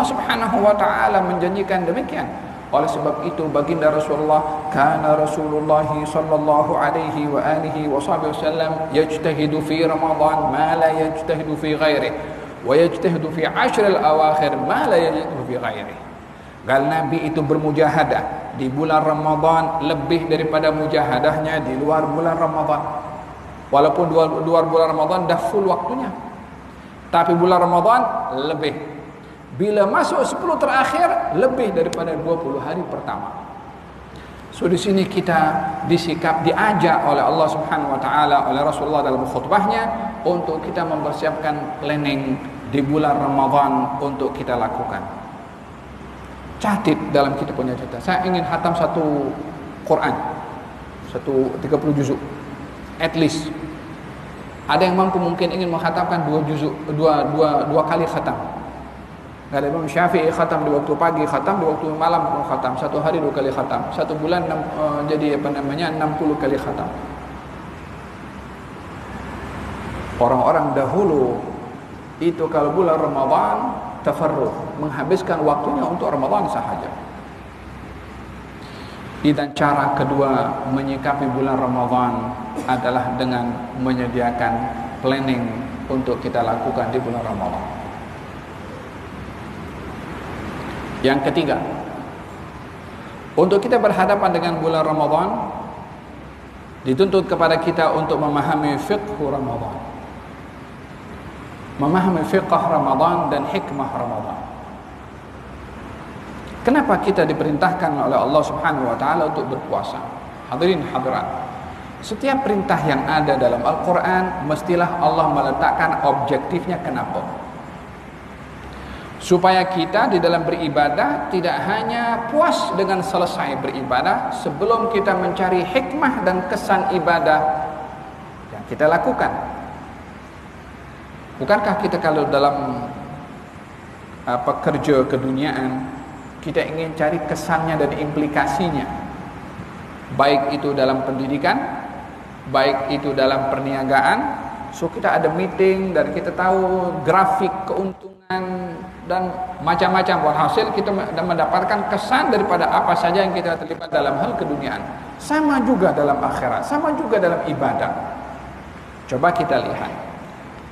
Allah Subhanahu wa taala menjanjikan demikian. Oleh sebab itu baginda Rasulullah, kana Rasulullah sallallahu alaihi wa alihi wasallam yajtahidu fi Ramadan ma la yajtahidu fi ghairihi wa yajtahidu fi ashr al-awakhir ma la yajtahidu fi ghairihi. Gal Nabi itu bermujahadah di bulan Ramadan lebih daripada mujahadahnya di luar bulan Ramadan. Walaupun luar bulan Ramadan dah full waktunya, tapi bulan Ramadan lebih. Bila masuk 10 terakhir, lebih daripada 20 hari pertama. So di sini kita diajak oleh Allah Subhanahu wa taala, oleh Rasulullah dalam khutbahnya untuk kita mempersiapkan planning di bulan Ramadan untuk kita lakukan. Catat dalam kita punya cerita. Saya ingin khatam satu Quran. 30 juzuk. At least. Ada yang mampu mungkin ingin mengkhatamkan 2 juzuk, dua kali khatam. Ada Imam Syafi'i khatam di waktu pagi, khatam di waktu malam, khatam 1 hari 2 kali khatam, 1 bulan jadi 60 kali khatam. Orang-orang dahulu itu kalau bulan Ramadan tafarruh, menghabiskan waktunya untuk Ramadan sahaja. Dan cara kedua menyikapi bulan Ramadan adalah dengan menyediakan planning untuk kita lakukan di bulan Ramadan. Yang ketiga, untuk kita berhadapan dengan bulan Ramadan, dituntut kepada kita untuk memahami fiqh Ramadan, memahami fiqh Ramadan dan hikmah Ramadan. Kenapa kita diperintahkan oleh Allah Subhanahu wa taala untuk berpuasa? Hadirin hadirat, setiap perintah yang ada dalam Al-Quran mestilah Allah meletakkan objektifnya. Kenapa? Supaya kita di dalam beribadah tidak hanya puas dengan selesai beribadah, sebelum kita mencari hikmah dan kesan ibadah yang kita lakukan. Bukankah kita kalau dalam kerja keduniaan, kita ingin cari kesannya dan implikasinya, baik itu dalam pendidikan, baik itu dalam perniagaan. So kita ada meeting dan kita tahu grafik keuntungan dan macam-macam, walhasil kita mendapatkan kesan daripada apa saja yang kita terlibat dalam hal keduniaan. Sama juga dalam akhirat, sama juga dalam ibadah. Coba kita lihat,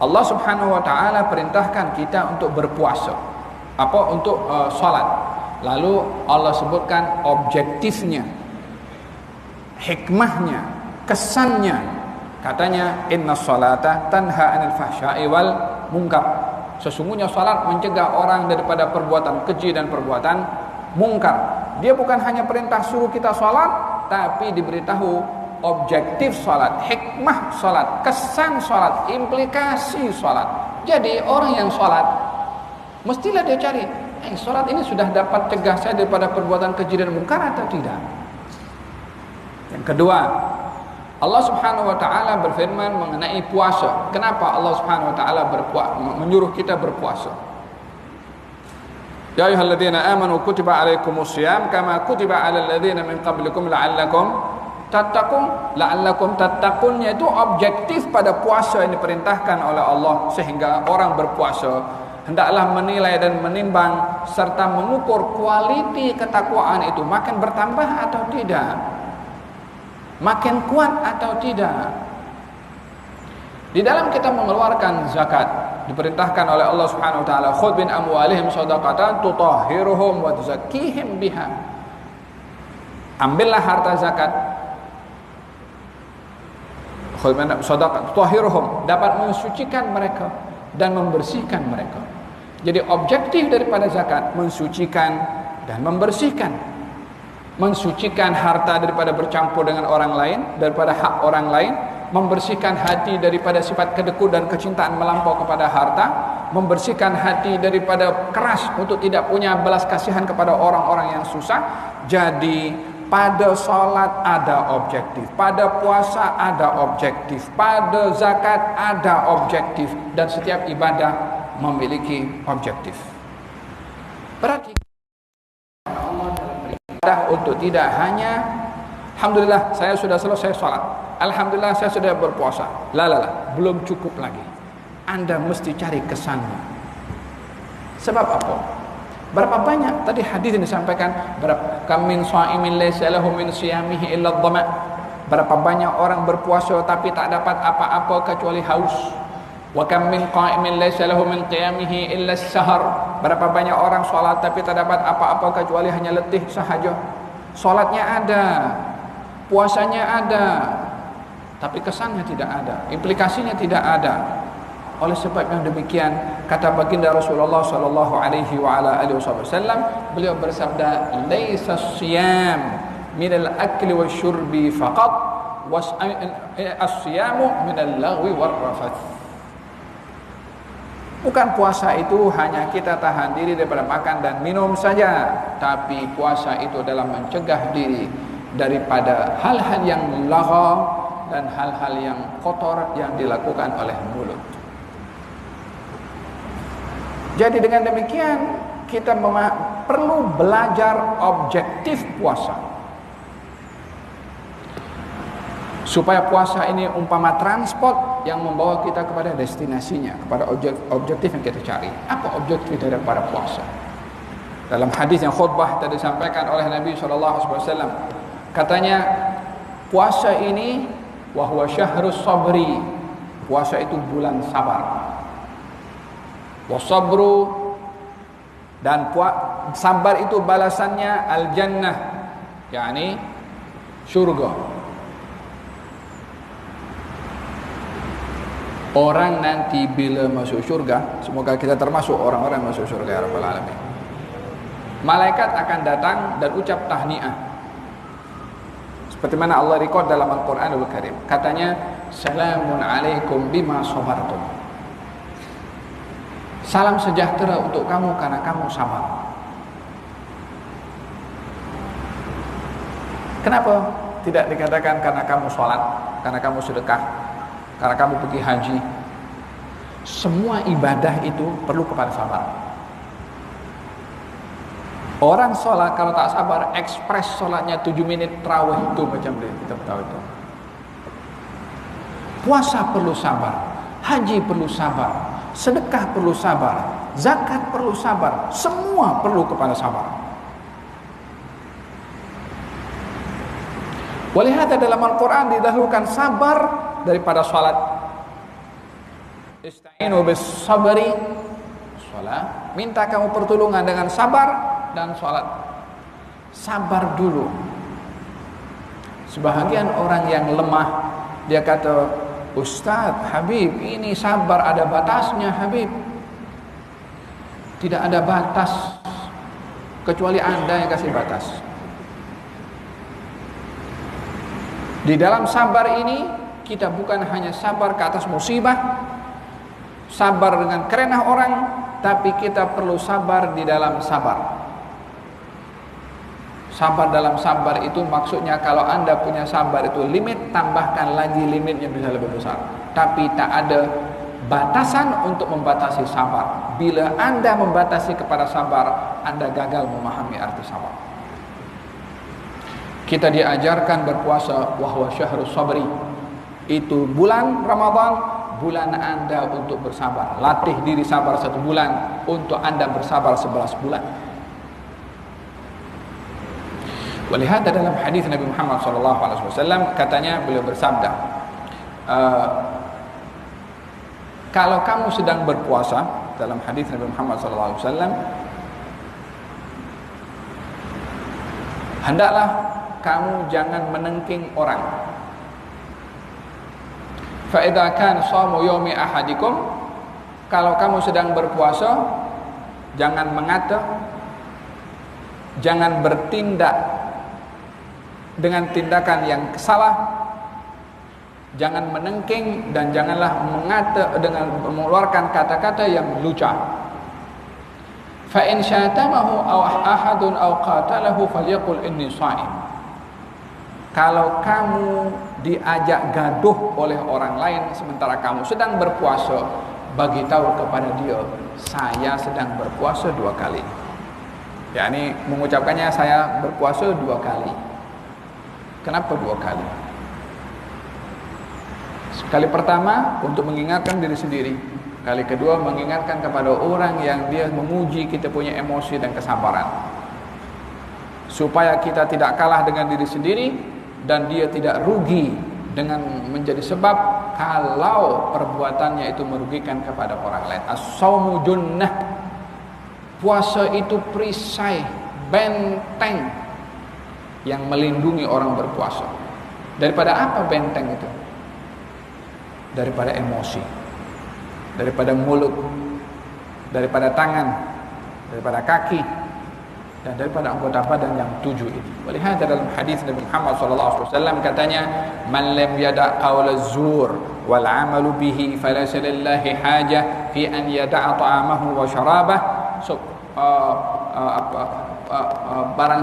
Allah Subhanahu wa taala perintahkan kita untuk berpuasa, untuk salat. Lalu Allah sebutkan objektifnya, hikmahnya, kesannya. Katanya innas salata tanha 'anil fahsya'i wal munkar. Sesungguhnya salat mencegah orang daripada perbuatan keji dan perbuatan mungkar. Dia bukan hanya perintah suruh kita salat, tapi diberitahu objektif salat, hikmah salat, kesan salat, implikasi salat. Jadi orang yang salat mestilah dia cari, salat ini sudah dapat cegah saya daripada perbuatan keji dan mungkar atau tidak? Yang kedua, Allah Subhanahu wa taala berfirman mengenai puasa. Kenapa Allah Subhanahu wa taala menyuruh kita berpuasa? Ya ayyuhalladzina amanu kutiba alaikumusiyam kama kutiba alal ladzina min qablikum la'allakum tattaqun. La'allakum tattaqunnya itu objektif pada puasa yang diperintahkan oleh Allah, sehingga orang berpuasa hendaklah menilai dan menimbang serta mengukur kualiti ketakwaan itu makin bertambah atau tidak, makin kuat atau tidak. Di dalam kita mengeluarkan zakat diperintahkan oleh Allah Subhanahu wa taala, khudh min amwalihim shadaqatan tutahhiruhum wa tuzakkihim biha. Ambillah harta zakat, khudh min shadaqatan tutahhiruhum, dapat mensucikan mereka dan membersihkan mereka. Jadi objektif daripada zakat mensucikan dan membersihkan. Mensucikan harta daripada bercampur dengan orang lain, daripada hak orang lain, membersihkan hati daripada sifat kedekut dan kecintaan melampau kepada harta, membersihkan hati daripada keras untuk tidak punya belas kasihan kepada orang-orang yang susah. Jadi pada salat ada objektif, pada puasa ada objektif, pada zakat ada objektif, dan setiap ibadah memiliki objektif. Berarti untuk tidak hanya alhamdulillah saya sudah selesai salat, alhamdulillah saya sudah berpuasa, belum cukup lagi. Anda mesti cari kesannya. Sebab apa? Berapa banyak tadi hadis yang disampaikan, berapa kam min sha'imin laysa lahu min siyamihi illa dhama. Berapa banyak orang berpuasa tapi tak dapat apa-apa kecuali haus. Wa kam min qa'imin laysa lahu min qiyamihi illa as-sahar. Berapa banyak orang solat tapi tak dapat apa-apa kecuali hanya letih sahaja. Solatnya ada, puasanya ada, tapi kesannya tidak ada, implikasinya tidak ada. Oleh sebab yang demikian, kata baginda Rasulullah sallallahu alaihi wa ala alihi wasallam, beliau bersabda, "Laisa as-siyam min al-akli wasyurbi faqat, was-siyamu min al-laghwi war-rafath." Bukan puasa itu hanya kita tahan diri daripada makan dan minum saja, tapi puasa itu adalah mencegah diri daripada hal-hal yang lagha dan hal-hal yang kotor yang dilakukan oleh mulut. Jadi dengan demikian kita perlu belajar objektif puasa, supaya puasa ini umpama transport yang membawa kita kepada destinasinya, kepada objektif yang kita cari. Apa objektif daripada puasa? Dalam hadis yang khutbah tadi disampaikan oleh Nabi SAW, katanya puasa ini wahwa syahrus sabri, puasa itu bulan sabar. Wasabru, dan sabar itu balasannya al-jannah, yakni syurga. Orang nanti bila masuk syurga, semoga kita termasuk orang-orang masuk syurga ya Rabbal Alamin, malaikat akan datang dan ucap tahniah, seperti mana Allah record dalam Al-Quranul Karim. Katanya, "Salamun alaikum bima sabartum." Salam sejahtera untuk kamu karena kamu sabar. Kenapa tidak dikatakan karena kamu sholat, karena kamu sedekah, karena kamu pergi haji? Semua ibadah itu perlu kepada sabar. Orang sholat kalau tak sabar, ekspres sholatnya 7 menit tarawih itu macam dia, kita tahu itu. Puasa perlu sabar, haji perlu sabar, sedekah perlu sabar, zakat perlu sabar, semua perlu kepada sabar. Walihada dalam Al-Quran didahulukan sabar daripada salat. Ista'inu bis sabri, salat. Minta kamu pertolongan dengan sabar dan salat. Sabar dulu. Sebahagian orang yang lemah, dia kata, "Ustaz, Habib, ini sabar ada batasnya, Habib." Tidak ada batas, kecuali Anda yang kasih batas. Di dalam sabar ini, kita bukan hanya sabar ke atas musibah, sabar dengan kerenah orang, tapi kita perlu sabar di dalam sabar. Sabar dalam sabar itu maksudnya kalau Anda punya sabar itu limit, tambahkan lagi limitnya bisa lebih besar. Tapi tak ada batasan untuk membatasi sabar. Bila Anda membatasi kepada sabar, Anda gagal memahami arti sabar. Kita diajarkan berpuasa wahwa syahrus sabri. Itu bulan Ramadan, bulan Anda untuk bersabar. Latih diri sabar 1 bulan untuk Anda bersabar 11 bulan. Walihada dalam hadis Nabi Muhammad SAW, katanya beliau bersabda, kalau kamu sedang berpuasa, dalam hadis Nabi Muhammad SAW, hendaklah kamu jangan menengking orang. Fa idza kana shamu yaumi ahadikum, kalau kamu sedang berpuasa, jangan mengata, jangan bertindak dengan tindakan yang salah, jangan menengking, dan janganlah mengata dengan mengeluarkan kata-kata yang lucah. Fa in syatamahu aw ahadun aw qatalahu falyaqul inni sha'im. Kalau kamu diajak gaduh oleh orang lain sementara kamu sedang berpuasa, bagi tahu kepada dia, saya sedang berpuasa 2 kali. yakni mengucapkannya saya berpuasa 2 kali. Kenapa 2 kali? Sekali pertama untuk mengingatkan diri sendiri. Kali kedua mengingatkan kepada orang yang dia menguji kita punya emosi dan kesabaran, supaya kita tidak kalah dengan diri sendiri dan dia tidak rugi dengan menjadi sebab kalau perbuatannya itu merugikan kepada orang lain. As-shaumu junnah, puasa itu perisai, benteng yang melindungi orang berpuasa. Daripada apa benteng itu? Daripada emosi, daripada mulut, daripada tangan, daripada kaki, dan daripada anggota badan yang 7 ini. Walihada dalam hadis Nabi Muhammad SAW katanya, man lam yada' qawla zur wal amalu bihi falaysa lillahi hajah fi an yada'a ta'amahu wa syarabah. So, barang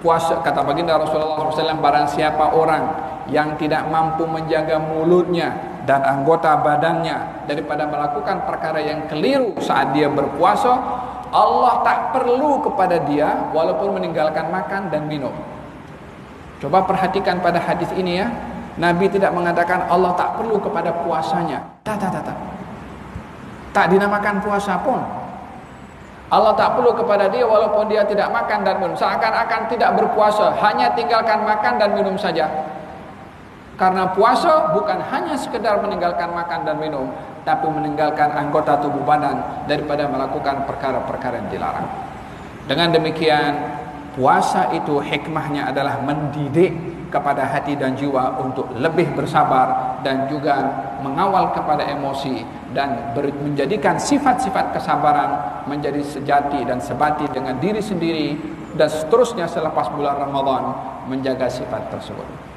puasa, kata baginda Rasulullah SAW, barang siapa orang yang tidak mampu menjaga mulutnya dan anggota badannya daripada melakukan perkara yang keliru saat dia berpuasa, Allah tak perlu kepada dia walaupun meninggalkan makan dan minum. Coba perhatikan pada hadis ini ya. Nabi tidak mengatakan Allah tak perlu kepada puasanya. Tak dinamakan puasa pun. Allah tak perlu kepada dia walaupun dia tidak makan dan minum. Seakan-akan tidak berpuasa, hanya tinggalkan makan dan minum saja. Karena puasa bukan hanya sekedar meninggalkan makan dan minum, tapi meninggalkan anggota tubuh badan daripada melakukan perkara-perkara yang dilarang. Dengan demikian, puasa itu hikmahnya adalah mendidik kepada hati dan jiwa untuk lebih bersabar dan juga mengawal kepada emosi dan menjadikan sifat-sifat kesabaran menjadi sejati dan sebati dengan diri sendiri, dan seterusnya selepas bulan Ramadan menjaga sifat tersebut.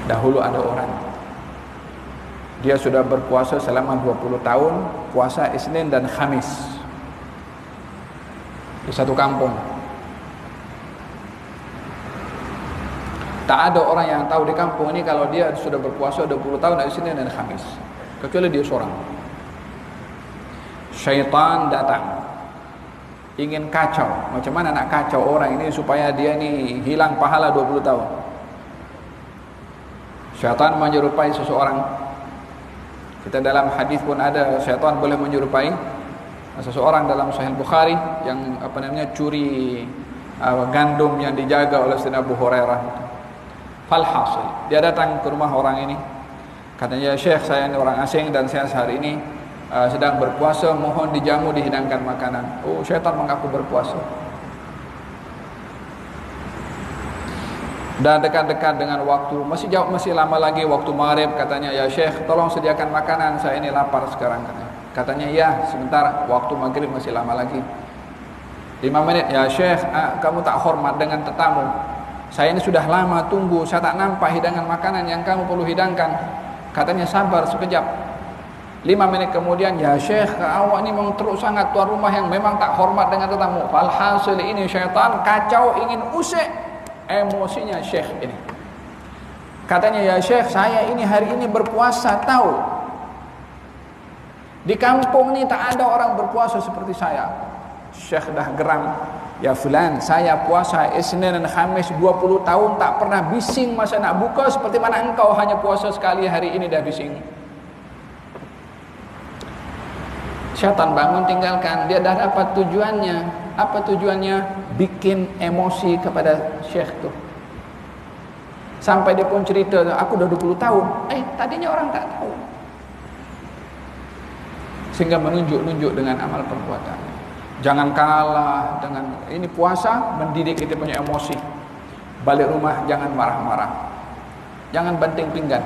Dahulu ada orang, dia sudah berpuasa selama 20 tahun, puasa Isnin dan Khamis di satu kampung. Tak ada orang yang tahu di kampung ini kalau dia sudah berpuasa 20 tahun dari Isnin dan Khamis, kecuali dia seorang. Syaitan datang ingin kacau. Macam mana nak kacau orang ini supaya dia ni hilang pahala 20 tahun? Syaitan menyerupai seseorang. Kita dalam hadis pun ada syaitan boleh menyerupai seseorang. Dalam Sahih Bukhari yang curi gandum yang dijaga oleh Sayyidina Abu Hurairah. Falhasil, dia datang ke rumah orang ini. Katanya, Syekh, saya ini orang asing dan saya sehari ini sedang berpuasa, mohon dijamu, dihidangkan makanan. Oh, syaitan mengaku berpuasa. Dan dekat-dekat dengan waktu, masih lama lagi waktu maghrib, katanya, ya Syekh, tolong sediakan makanan, saya ini lapar sekarang. Katanya, ya sebentar, waktu maghrib masih lama lagi, 5 menit. Ya Syekh, kamu tak hormat dengan tetamu. Saya ini sudah lama tunggu, saya tak nampak hidangan makanan yang kamu perlu hidangkan. Katanya, sabar sekejap. 5 menit kemudian, ya Syekh, awak ni memang teruk sangat, tuan rumah yang memang tak hormat dengan tetamu. Falhasil, ini syaitan kacau, ingin usik emosinya Syekh ini. Katanya, ya Syekh, saya ini hari ini berpuasa, tahu di kampung ni tak ada orang berpuasa seperti saya. Syekh dah geram. Ya fulan, saya puasa Isnin dan Khamis 20 tahun tak pernah bising masa nak buka, seperti mana engkau hanya puasa sekali hari ini dah bising. Syaitan bangun, tinggalkan. Dia dah dapat tujuannya. Apa tujuannya? Bikin emosi kepada Syekh tu. Sampai dia pun cerita, aku dah 20 tahun. Tadinya orang tak tahu. Sehingga menunjuk-nunjuk dengan amal perbuatan. Jangan kalah dengan ini, puasa mendidik kita punya emosi. Balik rumah jangan marah-marah. Jangan banting pinggan.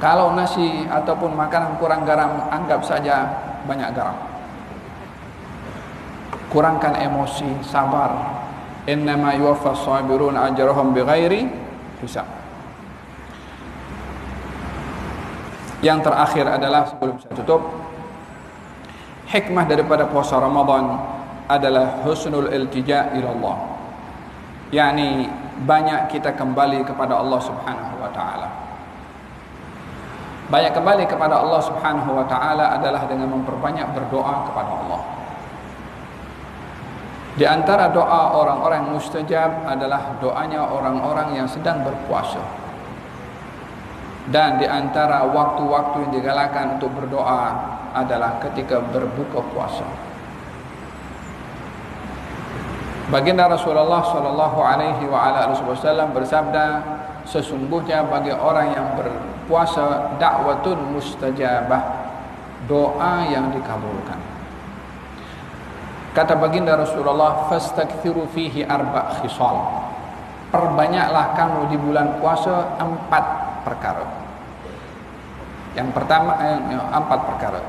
Kalau nasi ataupun makanan kurang garam, anggap saja banyak garam. Kurangkan emosi, sabar. Innama yuwaffas sabirun ajrahum bighairi hisab. Yang terakhir adalah, sebelum saya tutup, hikmah daripada puasa Ramadan adalah husnul iltija ila Allah. yakni banyak kita kembali kepada Allah Subhanahu wa taala. Banyak kembali kepada Allah Subhanahu wa taala adalah dengan memperbanyak berdoa kepada Allah. Di antara doa orang-orang mustajab adalah doanya orang-orang yang sedang berpuasa. Dan di antara waktu-waktu yang digalakkan untuk berdoa adalah ketika berbuka puasa. Baginda Rasulullah sallallahu alaihi wasallam bersabda, sesungguhnya bagi orang yang berpuasa da'watun mustajabah, doa yang dikabulkan. Kata baginda Rasulullah, fastakthiru fihi arba' khisal. Perbanyaklah kamu di bulan puasa 4 perkara. Yang pertama, 4 perkara.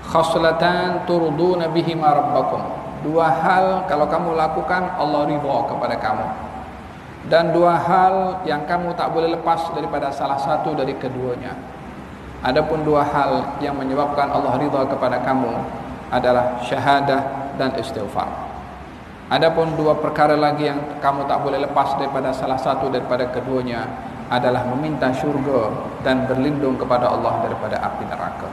Khaslatan turduna bihima rabbakum. 2 hal kalau kamu lakukan Allah ridha kepada kamu. Dan 2 hal yang kamu tak boleh lepas daripada salah satu dari keduanya. Adapun 2 hal yang menyebabkan Allah ridha kepada kamu adalah syahadah dan istighfar. Adapun 2 perkara lagi yang kamu tak boleh lepas daripada salah satu daripada keduanya adalah meminta syurga dan berlindung kepada Allah daripada api neraka.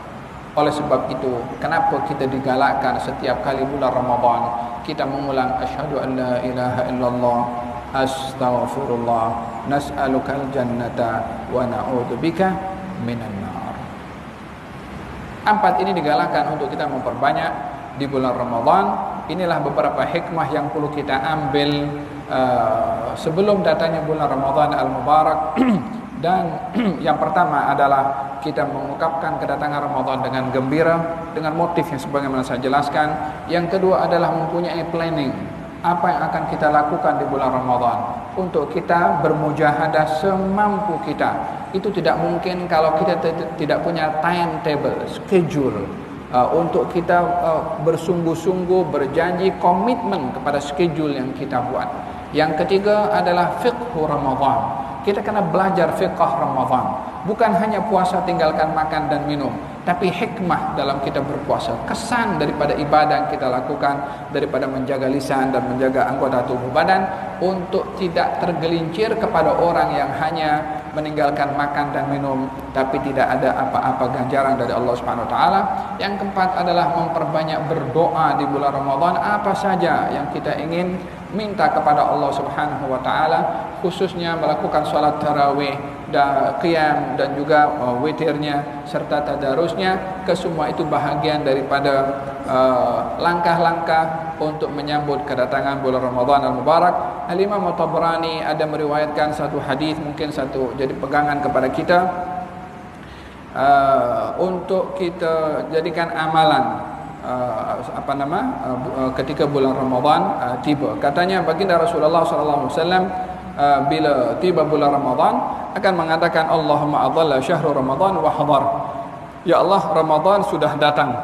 Oleh sebab itu, kenapa kita digalakkan setiap kali bulan Ramadan kita mengulang asyhadu an la ilaha illallah, astaghfirullah, nas'alukal jannata wa na'udzubika minan nar. 4 ini digalakkan untuk kita memperbanyak di bulan Ramadan. Inilah beberapa hikmah yang perlu kita ambil sebelum datangnya bulan Ramadan al-Mubarak. Dan yang pertama adalah kita mengungkapkan kedatangan Ramadan dengan gembira, dengan motif yang sebagaimana saya jelaskan. Yang kedua adalah mempunyai planning, apa yang akan kita lakukan di bulan Ramadan untuk kita bermujahadah semampu kita. Itu tidak mungkin kalau kita tidak punya timetable, schedule untuk kita bersungguh-sungguh berjanji, komitmen kepada schedule yang kita buat. Yang ketiga adalah fiqhu Ramadan. Kita kena belajar fiqh Ramadan. Bukan hanya puasa tinggalkan makan dan minum, tapi hikmah dalam kita berpuasa, kesan daripada ibadah yang kita lakukan, daripada menjaga lisan dan menjaga anggota tubuh badan, untuk tidak tergelincir kepada orang yang hanya meninggalkan makan dan minum tapi tidak ada apa-apa ganjaran dari Allah Subhanahu wa taala. Yang keempat adalah memperbanyak berdoa di bulan Ramadan. Apa saja yang kita ingin minta kepada Allah Subhanahu wa taala, khususnya melakukan salat tarawih dan qiyam dan juga witirnya serta tadarusnya, kesemua itu bahagian daripada langkah-langkah untuk menyambut kedatangan bulan Ramadan al-Mubarak. Al-Imam At-Tabrani ada meriwayatkan satu hadis, mungkin satu jadi pegangan kepada kita untuk kita jadikan amalan ketika bulan Ramadan tiba. Katanya baginda Rasulullah sallallahu alaihi wasallam bila tiba bulan Ramadan akan mengatakan, Allahumma adalla syahru Ramadan wa hadar. Ya Allah, Ramadan sudah datang.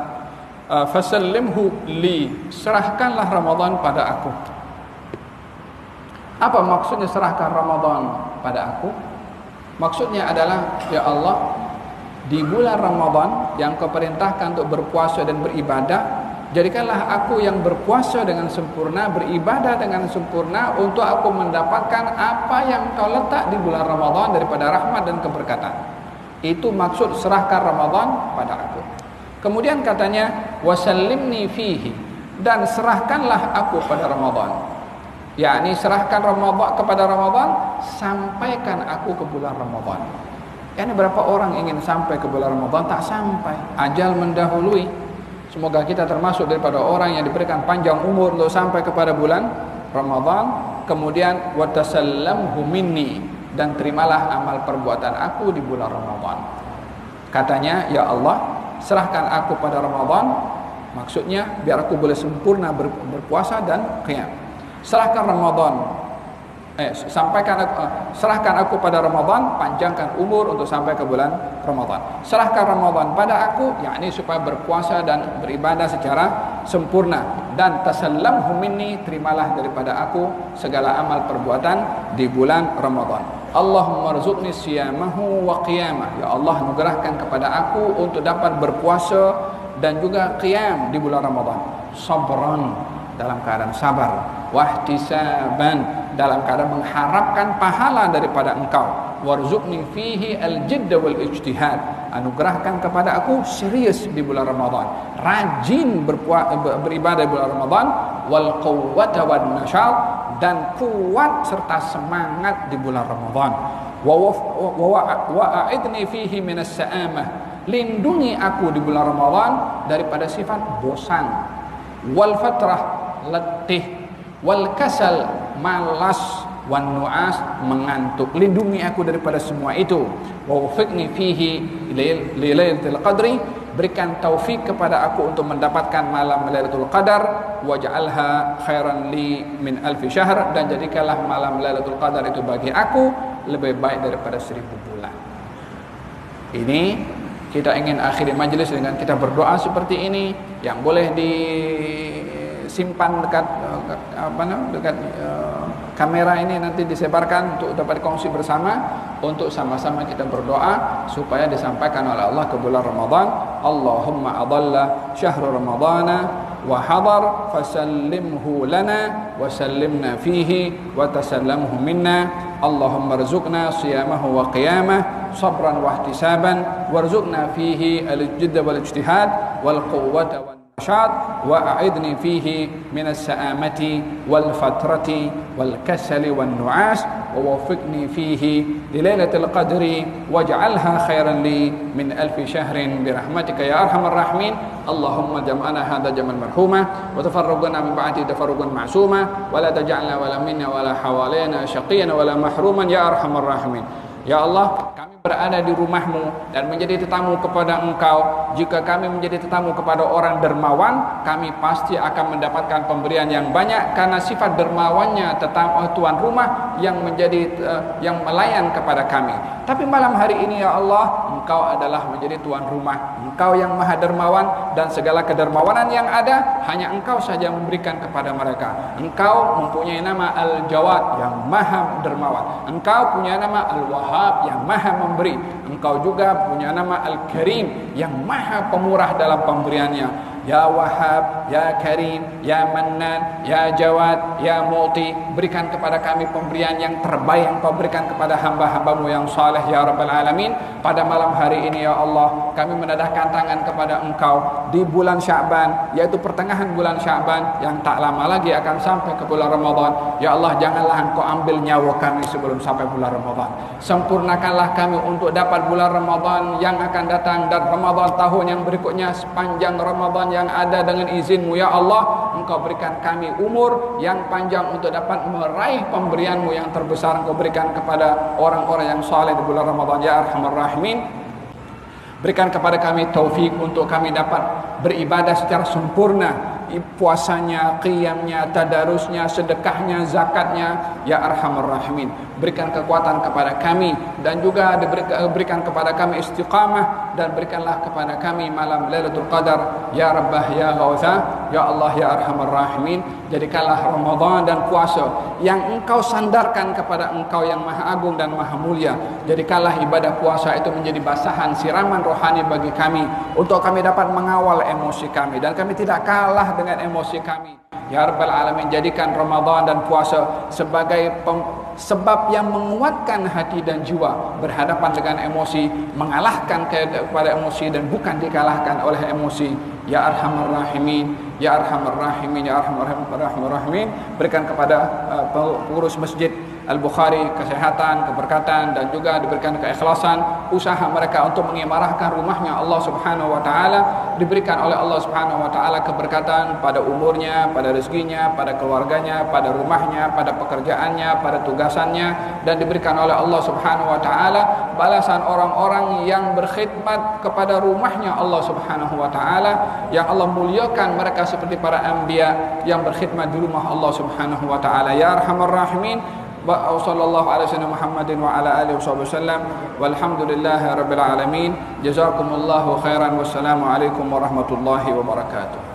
Fasallimhu li, serahkanlah Ramadan pada aku. Apa maksudnya serahkan Ramadan pada aku? Maksudnya adalah, ya Allah, di bulan Ramadan yang kau perintahkan untuk berpuasa dan beribadah, jadikanlah aku yang berpuasa dengan sempurna, beribadah dengan sempurna, untuk aku mendapatkan apa yang kau letak di bulan Ramadan daripada rahmat dan keberkatan. Itu maksud serahkan Ramadan pada aku. Kemudian katanya, wasallimni fihi, dan serahkanlah aku pada Ramadan. yakni serahkan Ramadan kepada Ramadan, sampaikan aku ke bulan Ramadan. Yani berapa orang ingin sampai ke bulan Ramadan, tak sampai, ajal mendahului. Semoga kita termasuk daripada orang yang diberikan panjang umur untuk sampai kepada bulan Ramadan. Kemudian watasallamhu minni, dan terimalah amal perbuatan aku di bulan Ramadan. Katanya, ya Allah, serahkan aku pada Ramadan, maksudnya biar aku boleh sempurna berpuasa dan qiyam. Serahkan Ramadan, serahkan aku pada Ramadan, panjangkan umur untuk sampai ke bulan Ramadan. Serahkan Ramadan pada aku, yakni supaya berpuasa dan beribadah secara sempurna. Dan tasallamhu minni, terimalah daripada aku segala amal perbuatan di bulan Ramadan. Allahumma rzuqni siyamahu wa qiyamah. Ya Allah, nugerahkan kepada aku untuk dapat berpuasa dan juga qiyam di bulan Ramadan. Sabran, dalam keadaan sabar. wahtisaban, dalam keadaan mengharapkan pahala daripada Engkau. Warzuqni fihi al-jidd wal ijtihad, anugerahkan kepada aku serius di bulan Ramadan, rajin beribadah di bulan Ramadan, wal quwwata wan nasyat, dan kuat serta semangat di bulan Ramadan. Wa a'idni fihi minas sa'amah, lindungi aku di bulan Ramadan daripada sifat bosan, wal fatrah, letih, wal kasal, malas, wan nu'as, mengantuk. Lindungi aku daripada semua itu. Wa wafiqni fihi li lailatul qadri, berikan taufik kepada aku untuk mendapatkan malam Lailatul Qadar, waj'alha khairan li min alfi syahr, dan jadikanlah malam Lailatul Qadar itu bagi aku lebih baik daripada 1000 bulan. Ini kita ingin akhiri majlis dengan kita berdoa seperti ini, yang boleh disimpan dekat kamera ini, nanti disebarkan untuk dapat kongsi bersama, untuk sama-sama kita berdoa supaya disampaikan oleh Allah ke bulan Ramadan. Allahumma adalla syahrul ramadana wa hadar fasallimhu lana wa sallimna fihi wa tasallamhu minna. Allahumma rzuqna siyamahu wa qiyamah sabran wa ihtisaban warzuqna fihi al-jidd wal ijtihad wal quwwata wan nasyat wa a'idni fihi minas sa'amati wal fatrati wal kasali wan nu'as wa wafiqni fihi li lailatul qadri waj'alha khairan li min alfi syahrin bi rahmatika ya arhamar rahimin. Allahumma jam'ana hadha jam'an marhuma wa tafarraqna min ba'di tafarruqan ma'suma wa la taj'alna wa la minna wa la hawalaina syaqiyan wa la mahruman ya arhamar rahimin. Ya Allah, kami berada di rumah-Mu dan menjadi tetamu kepada Engkau. Jika kami menjadi tetamu kepada orang dermawan, kami pasti akan mendapatkan pemberian yang banyak, karena sifat dermawannya tuan rumah yang menjadi yang melayan kepada kami. Tapi malam hari ini ya Allah, Engkau adalah menjadi tuan rumah, Engkau yang maha dermawan, dan segala kedermawanan yang ada hanya Engkau saja memberikan kepada mereka. Engkau mempunyai nama Al-Jawad, yang maha dermawan. Engkau punya nama Al-Wahhab, yang maha memberi. Engkau juga punya nama Al-Karim, yang maha pemurah dalam pemberiannya. Ya Wahhab, Ya Karim, Ya Mannan, Ya Jawad, Ya Mu'ti, berikan kepada kami pemberian yang terbaik yang Kau berikan kepada hamba-hamba-Mu yang saleh ya Rabbal Alamin. Pada malam hari ini ya Allah, kami menadahkan tangan kepada Engkau di bulan Sya'ban, yaitu pertengahan bulan Sya'ban yang tak lama lagi akan sampai ke bulan Ramadan. Ya Allah, janganlah Engkau ambil nyawa kami sebelum sampai bulan Ramadan. Sempurnakanlah kami untuk dapat bulan Ramadan yang akan datang, dan Ramadan tahun yang berikutnya, sepanjang Ramadan yang ada dengan izin-Mu ya Allah. Engkau berikan kami umur yang panjang untuk dapat meraih pemberian-Mu yang terbesar. Engkau berikan kepada orang-orang yang saleh di bulan Ramadan ya Arhamar Rahimin. Berikan kepada kami taufik untuk kami dapat beribadah secara sempurna, puasanya, qiyamnya, tadarusnya, sedekahnya, zakatnya ya Arhamar Rahimin. Berikan kekuatan kepada kami, dan juga berikan kepada kami istiqamah, dan berikanlah kepada kami malam Lailatul Qadar ya Rabbah ya Ghawthah ya Allah ya Arhamar Rahimin. Jadikanlah Ramadan dan puasa yang Engkau sandarkan kepada Engkau yang Maha Agung dan Maha Mulia. Jadikanlah ibadah puasa itu menjadi basahan siraman rohani bagi kami, untuk kami dapat mengawal emosi kami, dan kami tidak kalah dengan emosi kami. Ya Rabbal Alamin, jadikan Ramadan dan puasa sebagai sebab yang menguatkan hati dan jiwa berhadapan dengan emosi, mengalahkan kepada emosi dan bukan dikalahkan oleh emosi. Ya Arhamar Rahimin, Ya Arhamar Rahimin, Ya Arhamar Rahimin. Berikan kepada pengurus masjid Al-Bukhari kesehatan, keberkatan, dan juga diberikan keikhlasan usaha mereka untuk mengimarahkan rumahnya Allah Subhanahu wa taala. Diberikan oleh Allah Subhanahu wa taala keberkatan pada umurnya, pada rezekinya, pada keluarganya, pada rumahnya, pada pekerjaannya, pada tugasannya, dan diberikan oleh Allah Subhanahu wa taala balasan orang-orang yang berkhidmat kepada rumahnya Allah Subhanahu wa taala, yang Allah muliakan mereka seperti para anbiya yang berkhidmat di rumah Allah Subhanahu wa taala. Ya Arhamar Rahimin. Wa sallallahu ala sayyidina Muhammadin wa ala alihi wasallam. Walhamdulillahi rabbil alamin. Jazakumullahu khairan. Wassalamu alaikum warahmatullahi wabarakatuh.